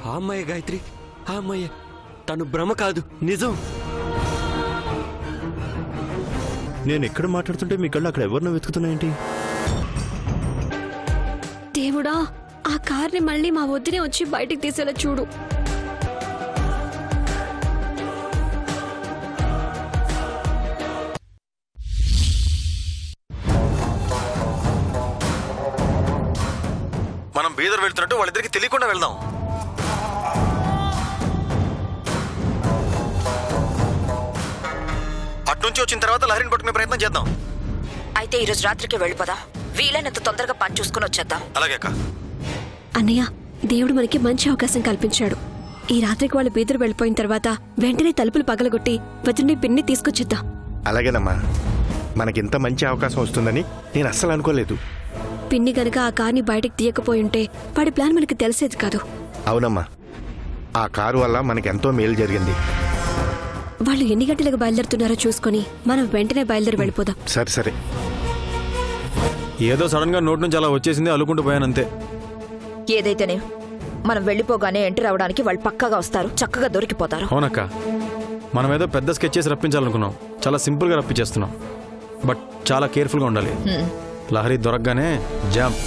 ఆ అమ్మాయి గాయత్రి, ఆ అమ్మాయి. తను భ్రమ కాదు, నిజం. నేను ఎక్కడ మాట్లాడుతుంటే మీ కళ్ళు అక్కడ ఎవరినో వెతుకుతున్నాయేంటి? దేవుడా, ఆ కార్ని మళ్ళీ మా వద్దునే వచ్చి బయటికి తీసేలా చూడు. మనం బీదర్ వెళ్తున్నట్టు వాళ్ళిద్దరికి తెలియకుండా వెళ్దాం. అట్నుంచి వచ్చిన తర్వాత లహరిని పట్టుకునే ప్రయత్నం చేద్దాం. అయితే ఈరోజు రాత్రికి వెళ్ళిపోదాం. వీలైనంత తొందరగా పని చూసుకుని వచ్చేద్దాం. అలాగే అక్క. అన్నయ్య, దేవుడు మనకి మంచి అవకాశం కల్పించాడు. ఈ రాత్రికి వాళ్ళు బీదరు వెళ్ళిపోయిన తర్వాత వెంటనే తలుపులు పగలగొట్టి వదిలిని పిన్ని తీసుకొచ్చేద్దాం. అలాగేనమ్మా, మనకింత మంచి అవకాశం వస్తుందని నేను అస్సలు అనుకోలేదు. పిన్ని గనక ఆ కార్ని బయటికి తీయకపోయింటే వాడి ప్లాన్ మనకి తెలిసేది కాదు. అవునమ్మా, ఆ కారు వల్ల మనకెంతో మేలు జరిగింది. వాళ్ళు ఎన్ని గంటలకు బయలుదేరుతున్నారో చూసుకుని మనం వెంటనే బయలుదేరి వెళ్ళిపోదాం. సరే సరే. ఏదో సడన్ గా నోటి నుంచి అలా వచ్చేసింది, అల్లుకుంటూ పోయానంతే. ఏదైతేనే మనం వెళ్ళిపోగానే ఎంటర్ అవడానికి వాళ్ళు పక్కాగా వస్తారు, చక్కగా దొరికిపోతారు. అవునక్క, మనం ఏదో పెద్ద స్కెచ్ చేసి రప్పించాలనుకున్నాం. చాలా సింపుల్ గా రప్పించేస్తున్నాం. బట్ చాలా కేర్ఫుల్ గా ఉండాలి. లహరి దొరకగానే జామ్.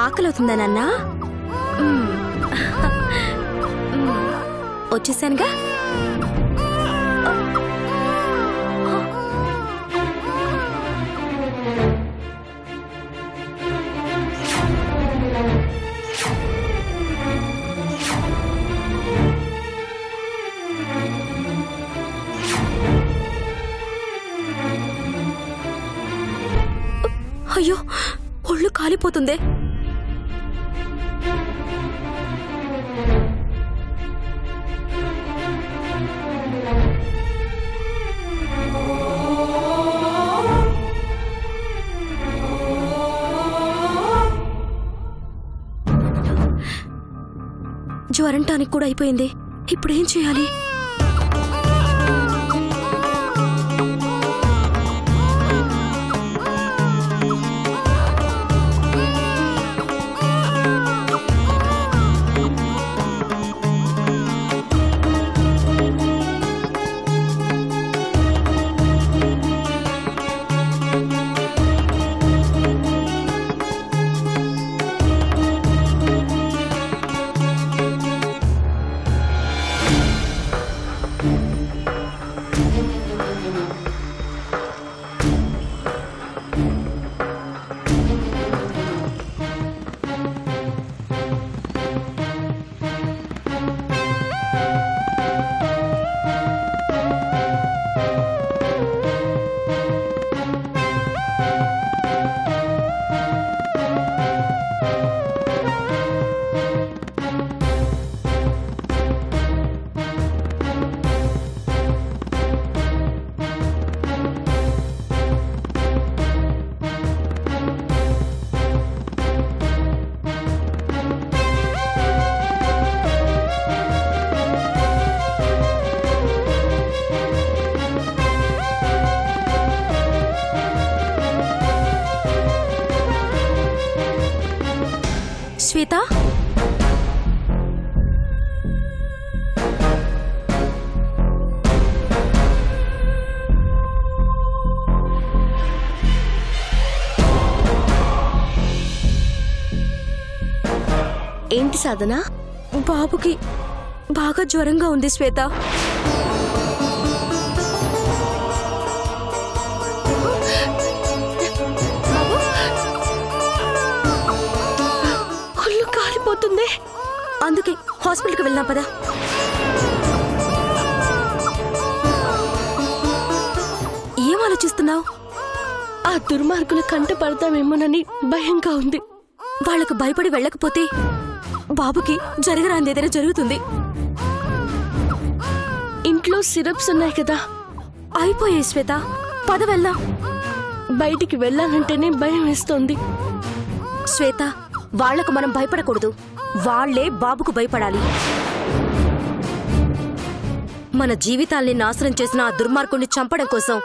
ఆకలివుతుందా నాన్న? వచ్చేసానుగా. అయ్యో, ఒళ్ళు కాలిపోతుందే. జ్వరం టానిక్ కూడా అయిపోయింది. ఇప్పుడేం చేయాలి? శ్వేత, ఏంటి సాధన? బాబుకి బాగా జ్వరంగా ఉంది శ్వేత. ఒళ్ళు కాలిపోతుంది. అందుకే హాస్పిటల్కి వెళ్దాం పదా. ఏం ఆలోచిస్తున్నావు? ఆ దుర్మార్గుల కంట పడతామేమోనని భయంగా ఉంది. వాళ్లకు భయపడి వెళ్ళకపోతే బాబుకి జరగరాంది ఏదైనా జరుగుతుంది. ఇంట్లో సిరప్స్ ఉన్నాయి కదా, అయిపోయాయి శ్వేత. పద వెళ్దాం. బయటికి వెళ్ళాలంటేనే భయం వేస్తోంది. శ్వేత, వాళ్లకు మనం భయపడకూడదు, వాళ్లే బాబుకు భయపడాలి. మన జీవితాల్ని నాశనం చేసిన ఆ దుర్మార్గుణ్ణి చంపడం కోసం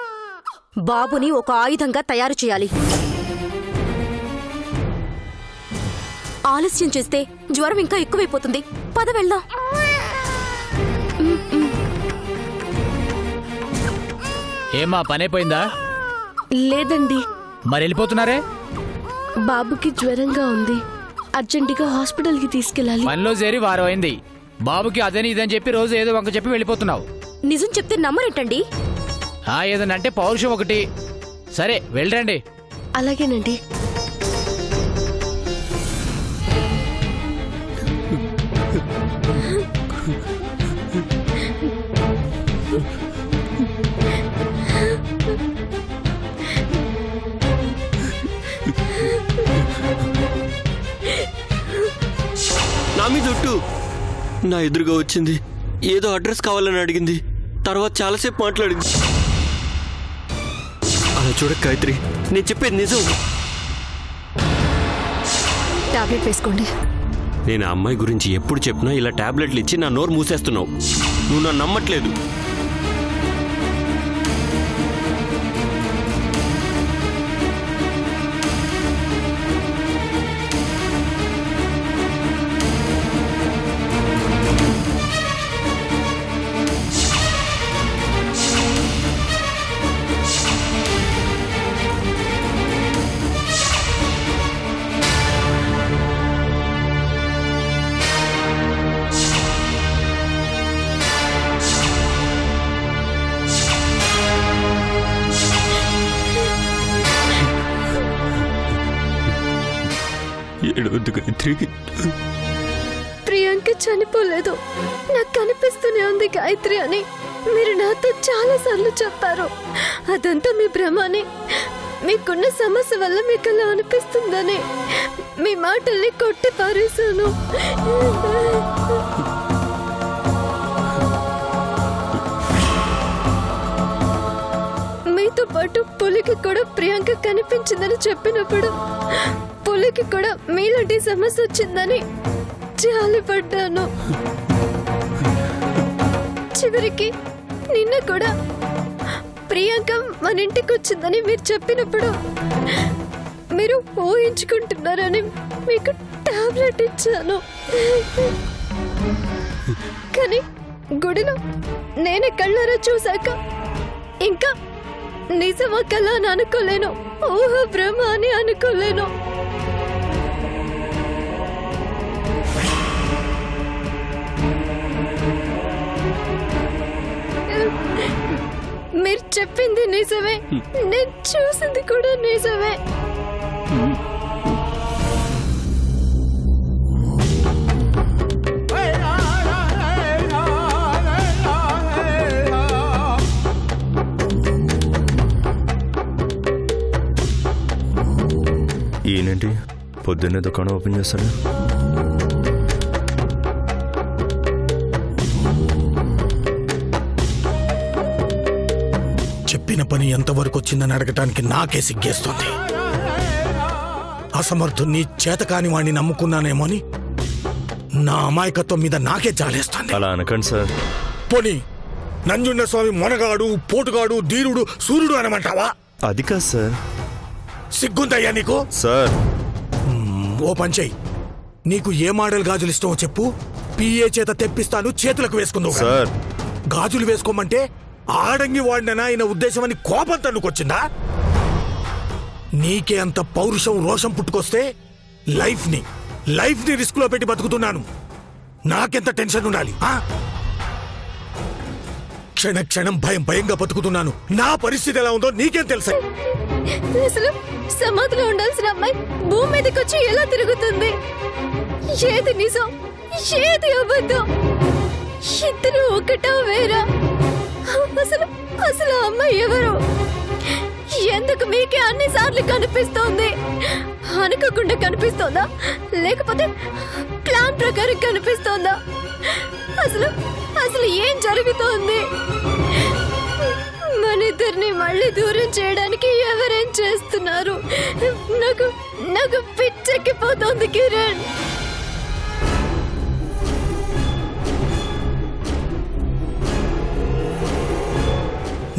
బాబుని ఒక ఆయుధంగా తయారు చేయాలి. ఆలస్యం చేస్తే జ్వరం ఇంకా ఎక్కువైపోతుంది. పద వెళ్దాం. ఏమా పనైపోయిందా? లేదండి. మరి వెళ్ళిపోతున్నారే? బాబుకి జ్వరంగా ఉంది, అర్జెంటుగా హాస్పిటల్కి తీసుకెళ్ళాలి. పనిలో చేరి వారం అయింది, బాబుకి అదని ఇదని చెప్పి రోజు ఏదో వంక చెప్పి వెళ్ళిపోతున్నావు. నిజం చెప్తే నమ్మరేంటండి? ఏదనంటే పౌరుషం ఒకటి. సరే వెళ్ళండి. అలాగేనండి. నా మీద ఒట్టు. నా ఎదురుగా వచ్చింది, ఏదో అడ్రస్ కావాలని అడిగింది, తర్వాత చాలాసేపు మాట్లాడింది. అలా చూడక గాయత్రి, నేను చెప్పేది నిజం. టాబ్లెట్ వేసుకోండి. నేను ఆ అమ్మాయి గురించి ఎప్పుడు చెప్పినా ఇలా టాబ్లెట్లు ఇచ్చి నా నోరు మూసేస్తున్నావు. నువ్వు నన్ను నమ్మట్లేదు. ఏడవద్దు గాయత్రి. ప్రియాంక చనిపోలేదు, నాకు కనిపిస్తూనే ఉంది గాయత్రి అని మీరు నాతో చాలా సార్లు చెప్పారు. అదంతా మీ భ్రమ అని, మీకున్న సమస్య వల్ల మీకు అలా అనిపిస్తుందని మీ మాటల్ని కొట్టి పారేశాను. మీతో పాటు పులికి కూడా ప్రియాంక కనిపించిందని చెప్పినప్పుడు పులికి కూడా మీలాంటి సమస్య వచ్చిందని జాలిపడ్డాను. చివరికి నిన్న కూడా ప్రియాంక మన ఇంటికి వచ్చిందని మీరు చెప్పినప్పుడు మీరు ఊహించుకుంటున్నారని మీకు టాబ్లెట్ ఇచ్చాను. కానీ గుడిలో నేనే కళ్ళారా చూశాక ఇంకా నిజమా కళ అని అనుకోలేను, ఊహ భ్రమ అని అనుకోలేను. మీరు చెప్పింది నిజమే, నేను చూసింది కూడా నిజమే. ఈయనేంటి పొద్దున్నే దుకాణం ఓపెన్ చేస్తాడు? చెప్పిన పని ఎంతవరకు వచ్చిందని అడగటానికి నాకే సిగ్గేస్తోంది. అసమర్థుణ్ణి, చేతకాని వాణ్ణి నమ్ముకున్నానేమో అని నా అమాయకత్వం మీద నాకే జాలేస్తోంది. అలా అనకండి సార్. పోనీ నంజుండ స్వామి మొనగాడు, పోటుగాడు, ధీరుడు, సూర్యుడు అనమంటావా? అది కాదు సార్. సిగ్గుందయ్యా నీకు? సార్ ఓ పంచేయి, నీకు ఏ మోడల్ గాజులు ఇష్టమో చెప్పు, పిఏ చేత తెప్పిస్తాను, చేతులకు వేసుకుందాం. సార్ గాజులు వేసుకోమంటే ఆడంగి వాడినా ఆయన ఉద్దేశం అని కోపం తన్నుకొచ్చిందా? నీకే అంత పౌరుషం, రోషం పుట్టుకొస్తే లైఫ్ ని రిస్క్ లో పెట్టి బతుకుతున్నాను. నాకెంత టెన్షన్ ఉండాలి? క్షణ క్షణం భయంగా బతుకుతున్నాను. నా పరిస్థితి ఎలా ఉందో నీకేం తెలుసా? అసలు సమాధిలో ఉండాల్సిన అమ్మాయి భూమి మీదకి వచ్చి ఎలా తిరుగుతుంది? ఏది నిజం, ఏది అబద్ధం? ఇద్దరు ఒకటా వేరా? అసలు అమ్మాయి ఎవరు? ఎందుకు మీకే అన్నిసార్లు కనిపిస్తోంది? అనుకోకుండా కనిపిస్తోందా, లేకపోతే ప్లాన్ ప్రకారం కనిపిస్తోందా? అసలు అసలు ఏం జరుగుతోంది? మనిద్దరిని మళ్ళీ దూరం చేయడానికి ఎవరేం చేస్తున్నారు? నాకు నాకు పిచ్చెక్కిపోతోంది కిరణ్.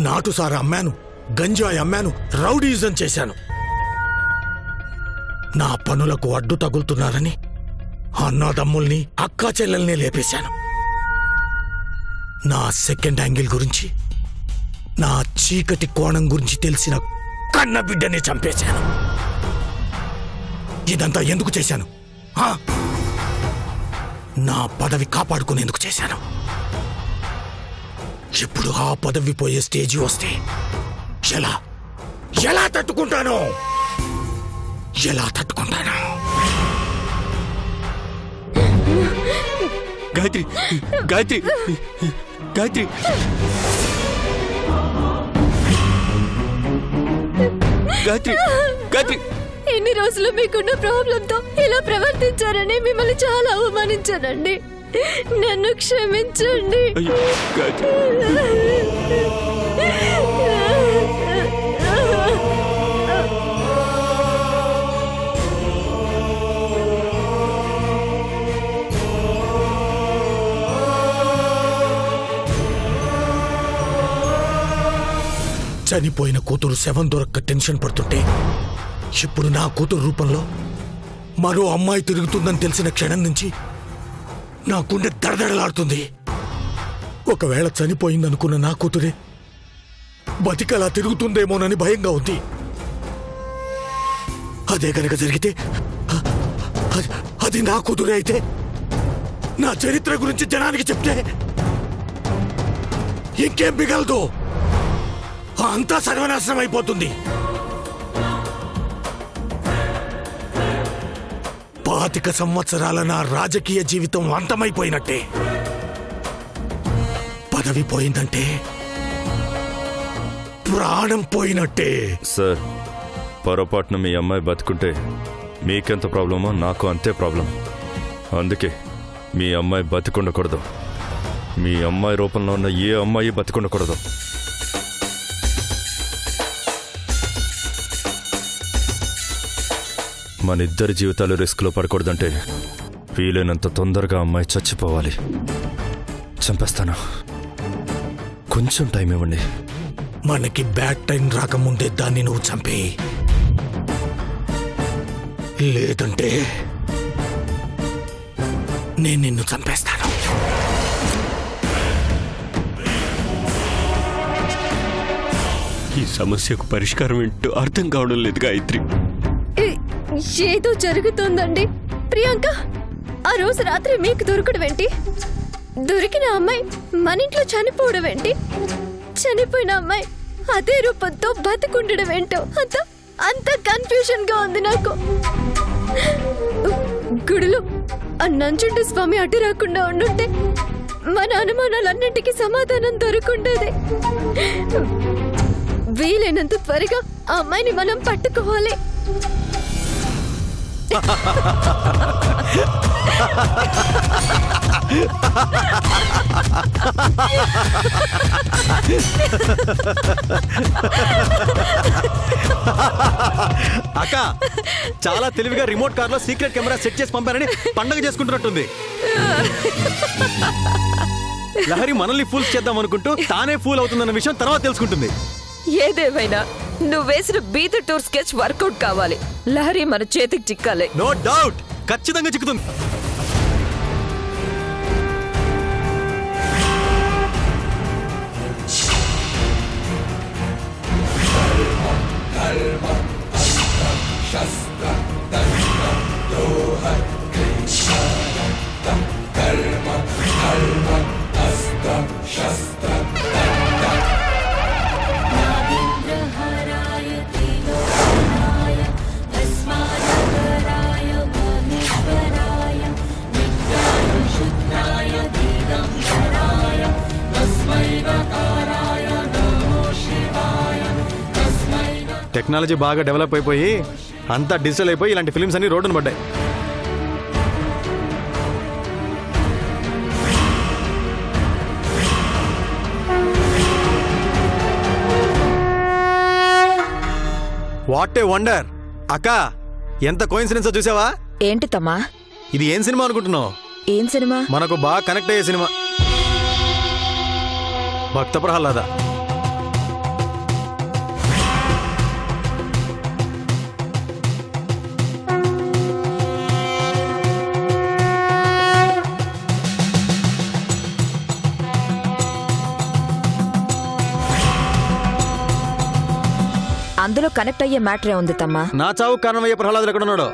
నాటుసారా అమ్మాను, గంజాయి అమ్మాను, రౌడీజం చేశాను. నా పనులకు అడ్డు తగులుతున్నారని అన్నాదమ్ముల్ని, అక్కా చెల్లెల్ని లేపేశాను. నా సెకండ్ యాంగిల్ గురించి, నా చీకటి కోణం గురించి తెలిసిన కన్న బిడ్డని చంపేశాను. ఇదంతా ఎందుకు చేశాను? నా పదవి కాపాడుకునేందుకు చేశాను. ఇప్పుడు ఆ పదవి పోయే స్టేజి వస్తే ఎలా ఎలా తట్టుకుంటాను? ఎలా తట్టుకుంటాను? గాయత్రి, గాయత్రి, గాయత్రి. గాయత్రి, గాయత్రి. ఎన్ని రోజులు మీకున్న ప్రాబ్లంతో ఇలా ప్రవర్తించారని మిమ్మల్ని చాలా అవమానించానండి. నన్ను క్షమించండి. అయ్యో, గాయత్రి. చనిపోయిన కూతురు శవం దొరక్క టెన్షన్ పడుతుంటే ఇప్పుడు నా కూతురు రూపంలో మరో అమ్మాయి తిరుగుతుందని తెలిసిన క్షణం నుంచి నా గుండె దడదడలాడుతుంది. ఒకవేళ చనిపోయిందనుకున్న నా కూతురే బతికలా తిరుగుతుందేమోనని భయంగా ఉంది. అదే కనుక జరిగితే, అది నా కూతురే అయితే నా చరిత్ర గురించి జనానికి చెప్తే ఇంకేం మిగలదు. అంతా సర్వనాశనం అయిపోతుంది. 25 సంవత్సరాల నా రాజకీయ జీవితం అంతమైపోయినట్టే. పదవి పోయిందంటే ప్రాణం పోయినట్టే. సార్, పొరపాటున మీ అమ్మాయి బతుకుంటే మీకెంత ప్రాబ్లమో నాకు అంతే ప్రాబ్లం. అందుకే మీ అమ్మాయి బతికుండకూడదు. మీ అమ్మాయి రూపంలో ఉన్న ఏ అమ్మాయి బతికుండకూడదు. మన ఇద్దరి జీవితాలు రిస్క్లో పడకూడదంటే వీలైనంత తొందరగా అమ్మాయి చచ్చిపోవాలి. చంపేస్తాను. కొంచెం టైం ఇవ్వండి. మనకి బ్యాడ్ టైం రాకముందే దాన్ని నువ్వు చంపే, లేదంటే నేను నిన్ను చంపేస్తాను. ఈ సమస్యకు పరిష్కారం ఏంటో అర్థం కావడం లేదు గాయత్రి. ఏదో జరుగుతోందండి. ప్రియాంక ఆ రోజు రాత్రి మీకు దొరకడం ఏంటి? దొరికిన అమ్మాయి మన ఇంట్లో చనిపోవడం ఏంటి? చనిపోయిన అమ్మాయి అదే రూపంతో బతుకుండడం ఏంటో అంత కన్ఫ్యూజన్ గా ఉంది నాకు. గుడిలో ఆ నంజుండ స్వామి అడ్డు రాకుండా ఉండుంటే మన అనుమానాలన్నింటికి సమాధానం దొరుకుండేది. వీలైనంత త్వరగా ఆ అమ్మాయిని మనం పట్టుకోవాలి. అక్క చాలా తెలివిగా రిమోట్ కార్ లో సీక్రెట్ కెమెరా సెట్ చేసి పంపారని పండగ చేసుకుంటున్నట్టుంది. లహరి మనల్ని ఫూల్ చేద్దాం అనుకుంటూ తానే ఫూల్ అవుతుందన్న విషయం తర్వాత తెలుసుకుంటుంది. ఏదేమైనా నువ్వు వేసిన బీత టూర్ స్కెచ్ వర్కౌట్ కావాలి. లహరి మన చేతికి చిక్కాలి. నో డౌట్, ఖచ్చితంగా చిక్కుతుంది. अस्माकं టెక్నాలజీ బాగా డెవలప్ అయిపోయి అంతా డిజిటల్ అయిపోయి ఇలాంటి ఫిల్మ్స్ అన్ని రోడ్డున పడ్డాయి. What a wonder! అక్క, ఎంత కోయిన్సిడెన్స్ చూసావా? ఏంటి తమ్మా? ఇది ఏం సినిమా అనుకుంటున్నావు? ఏం సినిమా? మనకు బాగా కనెక్ట్ అయ్యే సినిమా, భక్త ప్రహ్లాద. అందులో కనెక్ట్ అయ్యే మ్యాటరే ఉంది తమ్మా. నా చావు కారణమయ్యే ప్రహ్లాదులు ఎక్కడున్నాడో?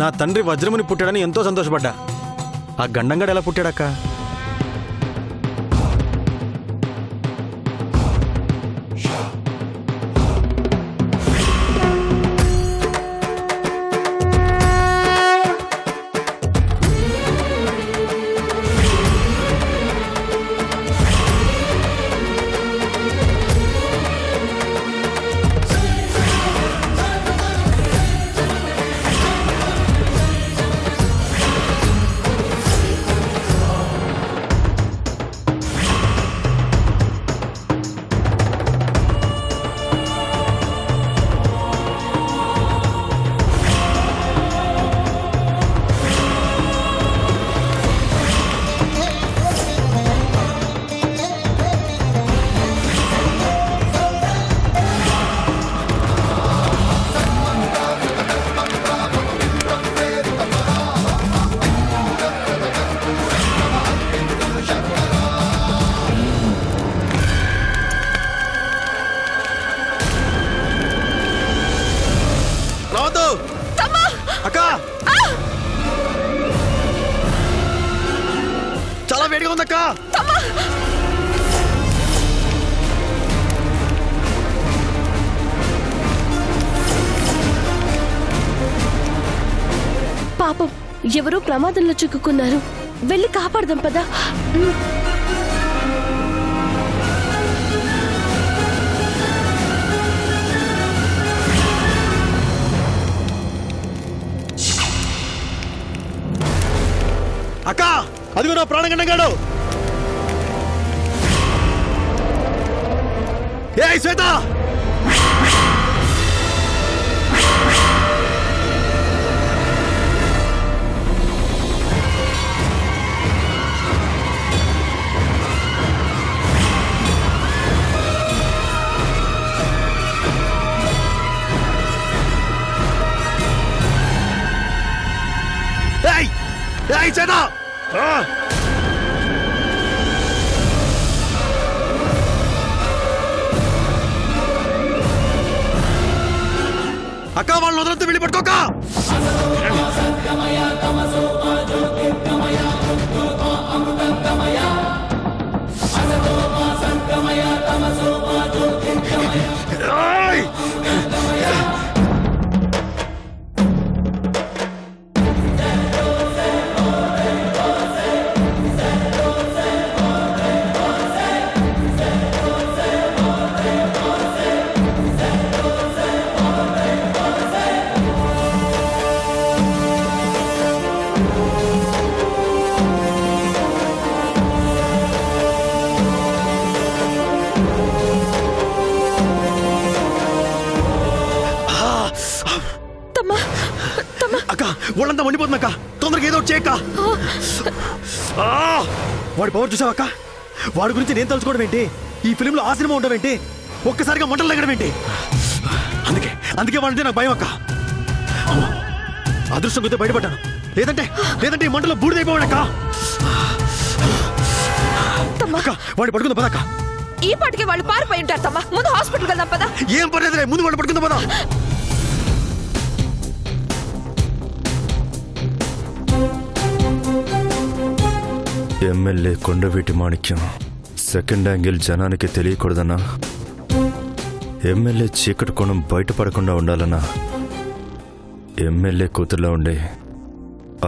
నా తండ్రి వజ్రముని పుట్టాడని ఎంతో సంతోషపడ్డా. ఆ గండంగాడు ఎలా పుట్టాడక్క? చాలా వేడిగా ఉందక్క. పాపం ఎవరో ప్రమాదంలో చిక్కుకున్నారు. వెళ్ళి కాపాడదాం పదా. అక్క, అదిగో నా ప్రాణగండగాడు. ఏ శ్వేత, శ్వేత, అక్క వాళ్ళని వదలొద్దు, వెళ్ళి పట్టుకోక. అక్క, వాళ్ళంతా వండిపోతుందక్క, తొందరగా ఏదో చేయక్క. వాడి పవర్ చూసావక్క? వాడి గురించి నేను తలుచుకోవడం ఏంటి? ఈ ఫిలింలో ఆ సినిమా ఉండడం ఏంటి? ఒక్కసారిగా మంటలు తగ్గడం ఏంటి? అందుకే వాళ్ళంటే నాకు భయం అక్క. అదృష్టం కొద్దిగా బయటపడ్డాను, లేదంటే ఈ మంటలో బూడిదైపోవాడక్క. వాడిని పడుకుందా పదక్క. ఈ పాటికి వాళ్ళు పారిపోయి ఉంటారు తమ్మా. ముందు హాస్పిటల్కి వెళ్దాం పదా. ఏం పర్లేదులే, ముందు వాళ్ళు పడుకుందాం పదా. ఎమ్మెల్యే కొండవీటి మాణిక్యం సెకండ్ యాంగిల్ జనానికి తెలియకూడదన్నా, ఎమ్మెల్యే చీకటి కోణం బయటపడకుండా ఉండాలన్నా, ఎమ్మెల్యే కూతుర్లో ఉండే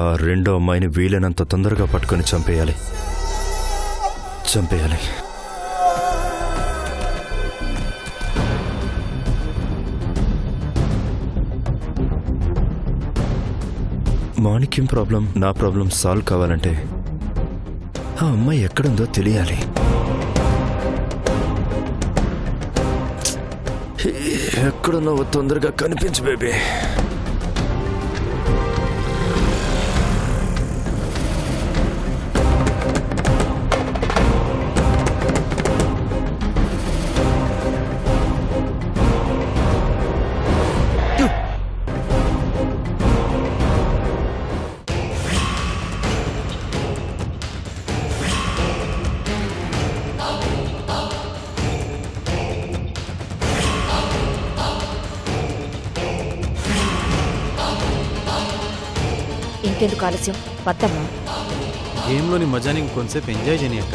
ఆ రెండో అమ్మాయిని వీలైనంత తొందరగా పట్టుకొని చంపేయాలి. మాణిక్యం ప్రాబ్లం, నా ప్రాబ్లం సాల్వ్ కావాలంటే ఆ అమ్మాయి ఎక్కడుందో తెలియాలి. ఎక్కడున్నావో తొందరగా కనిపించు బేబీ. ఇంకెందుకు ఆలస్యం, పద్దమ్మా. గేమ్లోని మజాని ఇంకొంతసేపు ఎంజాయ్ చేయని అక్క.